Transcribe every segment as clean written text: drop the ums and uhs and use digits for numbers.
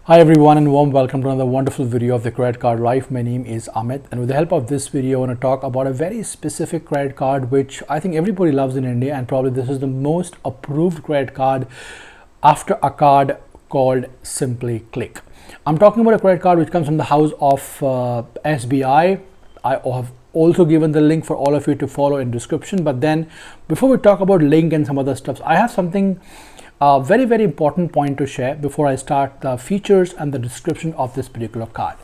Hi everyone and warm welcome to another wonderful video of the credit card life. My name is Amit, and with the help of this video I want to talk about a very specific credit card which I think everybody loves in India, and probably this is the most approved credit card after a card called Simply Click. I'm talking about a credit card which comes from the house of SBI. I have also given the link for all of you to follow in description, but then before we talk about link and some other stuff, I have something very important point to share before I start the features and the description of this particular card.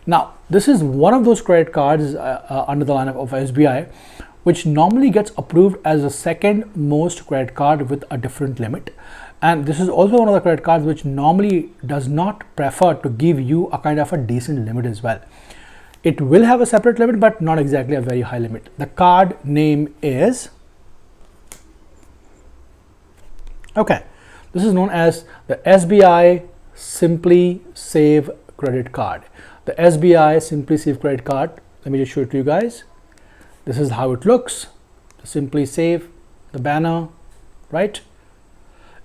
Now, this is one of those credit cards under the lineup of SBI, which normally gets approved as the second most credit card with a different limit. And this is also one of the credit cards which normally does not prefer to give you a kind of a decent limit as well. It will have a separate limit, but not exactly a very high limit. The card name is, this is known as the SBI Simply Save credit card. The SBI Simply Save credit card, let me just show it to you guys. This is how it looks. The Simply Save, the banner, right?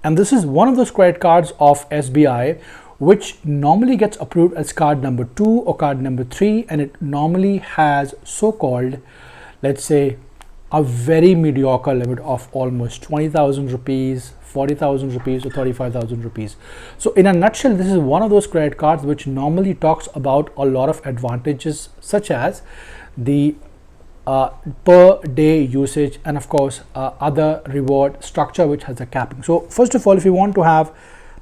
And this is one of those credit cards of SBI which normally gets approved as card number 2 or card number 3, and it normally has so-called, let's say, a very mediocre limit of almost 20,000 rupees, 40,000 rupees or 35,000 rupees. So in a nutshell, this is one of those credit cards which normally talks about a lot of advantages such as the per day usage and of course other reward structure which has a capping. So first of all, if you want to have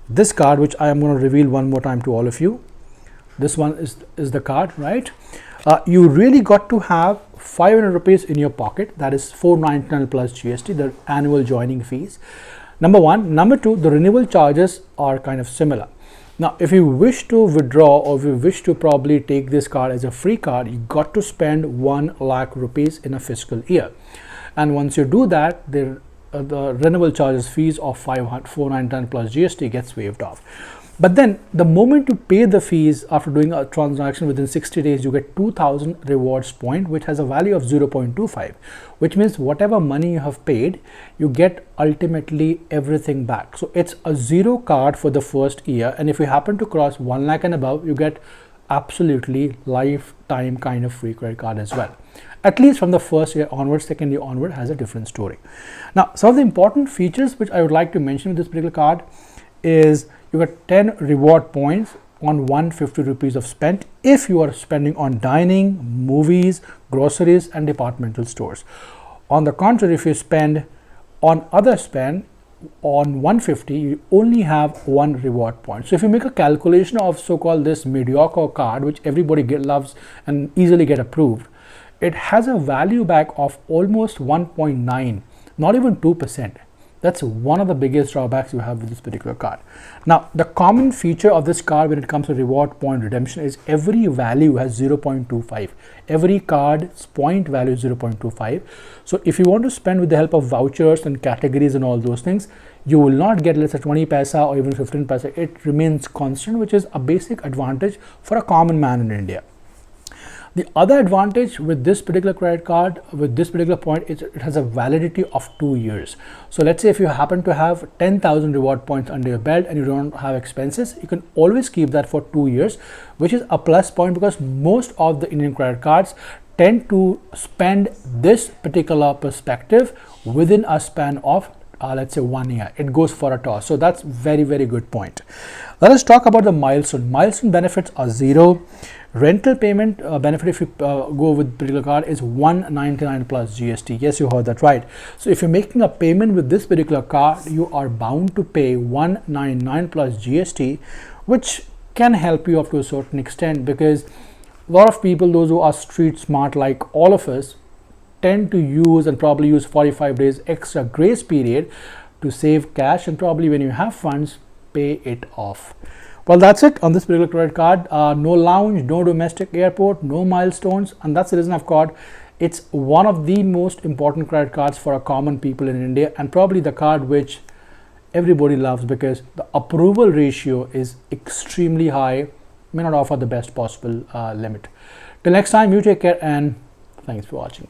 this card, which I am going to reveal one more time to all of you, this one is the card, right? You really got to have 500 rupees in your pocket. That is 499 plus GST, the annual joining fees. Number one. Number two, the renewal charges are kind of similar. Now, if you wish to withdraw or if you wish to probably take this card as a free card, you got to spend 1 lakh rupees in a fiscal year. And once you do that, the renewal charges fees of 499 plus GST gets waived off. But then the moment you pay the fees after doing a transaction within 60 days, you get 2000 rewards point, which has a value of 0.25, which means whatever money you have paid, you get ultimately everything back. So it's a zero card for the first year. And if you happen to cross 1 lakh and above, you get absolutely lifetime kind of free credit card as well. At least from the first year onward. Second year onward has a different story. Now, some of the important features which I would like to mention with this particular card is you get 10 reward points on 150 rupees of spent if you are spending on dining, movies, groceries and departmental stores. On the contrary, if you spend on other spend on 150, you only have 1 reward point. So if you make a calculation of so-called this mediocre card which everybody loves and easily get approved, it has a value back of almost 1.9, not even 2%. That's one of the biggest drawbacks you have with this particular card. Now, the common feature of this card when it comes to reward point redemption is every value has 0.25. Every card's point value is 0.25. So if you want to spend with the help of vouchers and categories and all those things, you will not get, let's say, 20 paisa or even 15 paisa. It remains constant, which is a basic advantage for a common man in India. The other advantage with this particular credit card, with this particular point, is it has a validity of 2 years. So let's say if you happen to have 10,000 reward points under your belt and you don't have expenses, you can always keep that for 2 years, which is a plus point because most of the Indian credit cards tend to spend this particular perspective within a span of let's say 1 year. It goes for a toss. So that's very good point. Let us talk about the milestone. Milestone benefits are 0. Rental payment benefit if you go with particular card is 199 plus GST. Yes, you heard that right. So if you're making a payment with this particular card, you are bound to pay 199 plus GST, which can help you up to a certain extent because a lot of people, those who are street smart like all of us, tend to use and probably use 45 days extra grace period to save cash, and probably when you have funds, pay it off. Well, that's it on this particular credit card. No lounge, no domestic airport, no milestones, and that's the reason I've got. It's one of the most important credit cards for a common people in India, and probably the card which everybody loves because the approval ratio is extremely high, may not offer the best possible limit. Till next time, you take care and thanks for watching.